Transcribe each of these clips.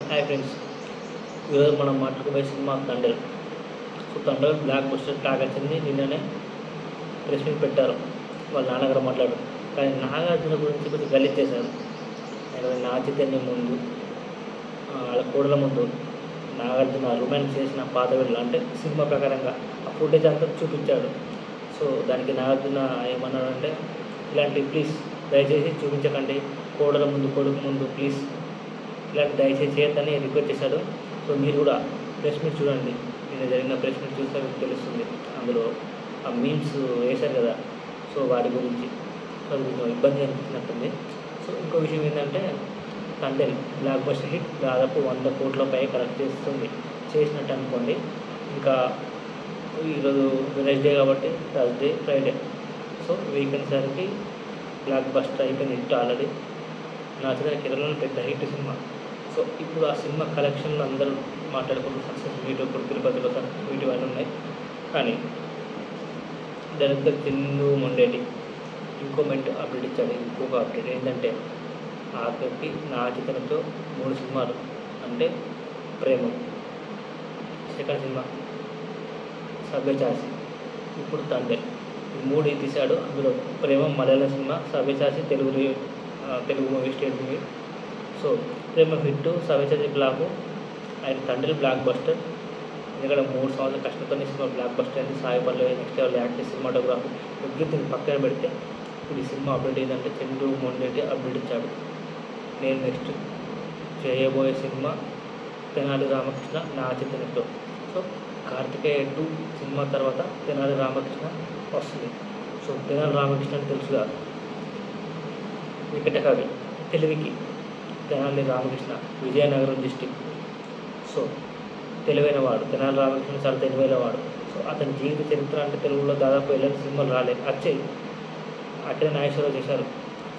Hi friends, ఈరోజు మనం మాట్లాడుకునే సినిమా తండ్రి. సో తండ్రి బ్లాక్ బస్టర్ టాక్ వచ్చింది. నిన్ననే ప్రెస్ మీట్ పెట్టారు, వాళ్ళ నాన్నగారు మాట్లాడారు. కానీ నాగార్జున గురించి కొంచెం గలీజ్ చేశారు. ఆయన నాగ చైతన్యం ముందు, వాళ్ళ కోడల ముందు నాగార్జున రొమాన్స్ చేసిన పాత వీళ్ళు అంటే సినిమా ప్రకారంగా ఆ ఫుటేజ్ అంతా చూపించాడు. సో దానికి నాగార్జున ఏమన్నాడంటే, ఇలాంటి ప్లీజ్ దయచేసి చూపించకండి, కోడల ముందు కొడుకు ముందు ప్లీజ్ ఇలాంటి దయచేసి చేయొద్దని రిక్వెస్ట్ చేశాడు. సో మీరు కూడా ప్రెస్ మీట్ చూడండి, నిన్న జరిగిన ప్రెస్ మీట్ చూస్తే మీకు తెలుస్తుంది. అందులో ఆ మీమ్స్ వేశారు కదా, సో వాటి గురించి సో అది కొంచెం ఇబ్బంది అనిపించినట్టుంది. సో ఇంకో విషయం ఏంటంటే, తండ్రి బ్లాక్ బస్టర్ హిట్ దాదాపు 100 కోట్లపై కలెక్ట్ చేసినట్టు అనుకోండి. ఇంకా ఈరోజు వెనస్డే కాబట్టి థర్స్డే ఫ్రైడే, సో వీకెండ్ సరికి బ్లాక్ బస్టర్ అయిపోయింది హిట్ ఆల్రెడీ. నా కేరళలో పెద్ద హిట్ సినిమా. సో ఇప్పుడు ఆ సినిమా కలెక్షన్లు అందరూ మాట్లాడుకుంటూ సక్సెస్ మీట్, ఇప్పుడు తిరుపతిలో సక్సెస్ మీట్ ఇవన్నీ ఉన్నాయి. కానీ డైరెక్టర్ చందు మొండేటి ఇంకో అప్డేట్ ఇచ్చాడు. ఇంకొక అప్డేట్ ఏంటంటే, ఆఖరికి నా చిత్రంతో 3 సినిమాలు అంటే ప్రేమం, సెకండ్ సినిమా సవ్యచాసి, ఇప్పుడు తండ్రి, ఈ 3 తీశాడు. అందులో ప్రేమం మలయాళం సినిమా, Savyasachi Telugu movie, straight movie. So Prema hit, Savyasachi block, ఆయన తండ్రి బ్లాక్ బస్టర్. ఎందుకంటే 3 సంవత్సరాల కష్టంతో సినిమా బ్లాక్ బస్టర్ అయింది. Sai Pallavi next level acting, cinematography everything పక్కన పెడితే ఇప్పుడు ఈ సినిమా అప్డేట్ ఏంటంటే, చందు మొండేటి అప్డేట్ ఇచ్చాడు. నేను నెక్స్ట్ చేయబోయే సినిమా తెనాలి రామకృష్ణ నా చైతన్యంతో. సో కార్తికేయ 2 సినిమా తర్వాత తెనాలి రామకృష్ణ వస్తుంది. సో తెనాలి రామకృష్ణ అని తెలుసుగా, వికటకవి, తెలుగుకి తెనాలి రామకృష్ణ, విజయనగరం డిస్టిక్. సో తెలివైన వాడు తెనాలి రామకృష్ణ, చాలా తెలివైన వాడు. సో అతని జీవిత చరిత్ర అంటే తెలుగులో దాదాపు ఎలాంటి సినిమాలు రాలేదు. వచ్చాయి, అక్కడే నాగేశ్వరరావు చేశారు.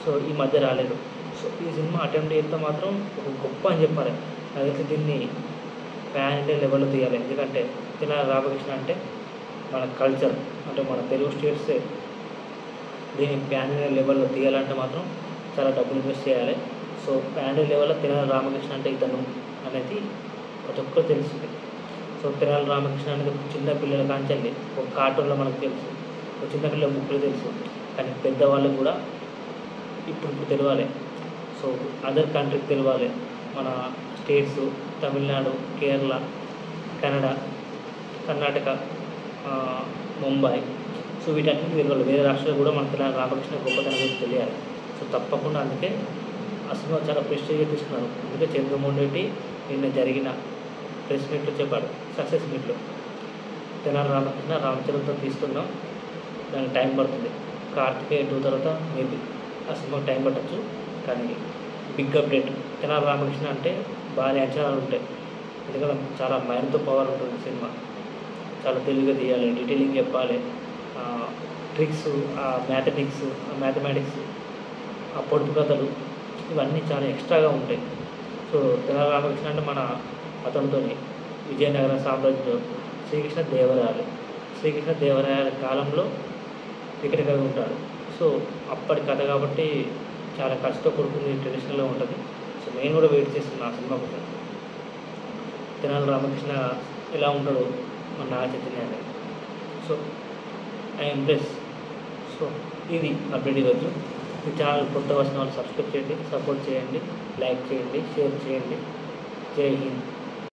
సో ఈ మధ్య రాలేదు. సో ఈ సినిమా అటెంప్ట్ చేస్తే మాత్రం ఒక గొప్ప అని చెప్పాలి. అదైతే దీన్ని ప్యాన్ ఇండియా లెవెల్లో తీయాలి. ఎందుకంటే తెనాలి రామకృష్ణ అంటే మన కల్చర్, అంటే మన తెలుగు స్టేట్సే. దీన్ని ప్యాన్ ఇండియా లెవెల్లో తీయాలంటే మాత్రం చాలా డబ్బులు ఇన్వెస్ట్ చేయాలి. సో ప్యాన్ ఇండియా లెవెల్లో తెనాలి రామకృష్ణ అంటే ఇతను అనేది ప్రతి ఒక్కరు తెలుస్తుంది. సో తెనాలి రామకృష్ణ అనేది ఒక చిన్న పిల్లల కాంచెల్లి ఒక కార్టూన్లో మనకు తెలుసు, ఒక చిన్న పిల్లల బుక్లు తెలుసు. కానీ పెద్దవాళ్ళు కూడా ఇప్పుడు తెలియాలి. సో అదర్ కంట్రీకి తెలియాలి. మన స్టేట్స్ తమిళనాడు, కేరళ, కర్ణాటక, ముంబై, సో వీటన్నిటికీ తెలియాలి. వేరే రాష్ట్రాలు కూడా మన తెలంగాణ రామకృష్ణ గొప్పతనం గురించి తెలియాలి. సో తప్పకుండా అందుకే ఆ సినిమా చాలా ప్రెస్టీజ్గా తీసుకున్నారు. అందుకే చందు మొండేటి నిన్న జరిగిన ప్రెస్ మీట్లో చెప్పాడు, సక్సెస్ మీట్లో, తెనాలి రామకృష్ణ రామచరణ్తో తీస్తున్నాం, దానికి టైం పడుతుంది. కార్తికేయ 2 తర్వాత మేబీ ఆ సినిమాకి టైం పట్టచ్చు. కానీ బిగ్ అప్డేట్, తెనాలి రామకృష్ణ అంటే భారీ అంచనాలు ఉంటాయి. ఎందుకంటే చాలా మైండ్తో పవర్ ఉంటుంది సినిమా. చాలా తెలివిగా తీయాలి, డీటెయిలింగ్ చెప్పాలి, ట్రిక్స్, ఆ మ్యాథమెటిక్స్, ఆ పొడుపు కథలు, ఇవన్నీ చాలా ఎక్స్ట్రాగా ఉంటాయి. సో తెనాలి రామకృష్ణ అంటే మన అతనితో విజయనగర సామ్రాజ్యంలో శ్రీకృష్ణ దేవరాయల కాలంలో వికటకవి ఉంటాడు. సో అప్పటి కథ కాబట్టి చాలా ఖర్చుతో కూడుకుంది, ట్రెడిషనల్గా ఉంటుంది. సో నేను కూడా వెయిట్ చేస్తున్నాను ఆ సినిమా కోసం. తెనాలి రామకృష్ణ ఎలా ఉంటాడో మన నాగ చైతన్య అనేది. So I impress. సో ఇది అప్డేట్ ఈరోజు. ఈ ఛానల్ కొత్త వచ్చిన వాళ్ళు సబ్స్క్రైబ్ చేయండి, సపోర్ట్ చేయండి, లైక్ చేయండి, షేర్ చేయండి. జై హింద్.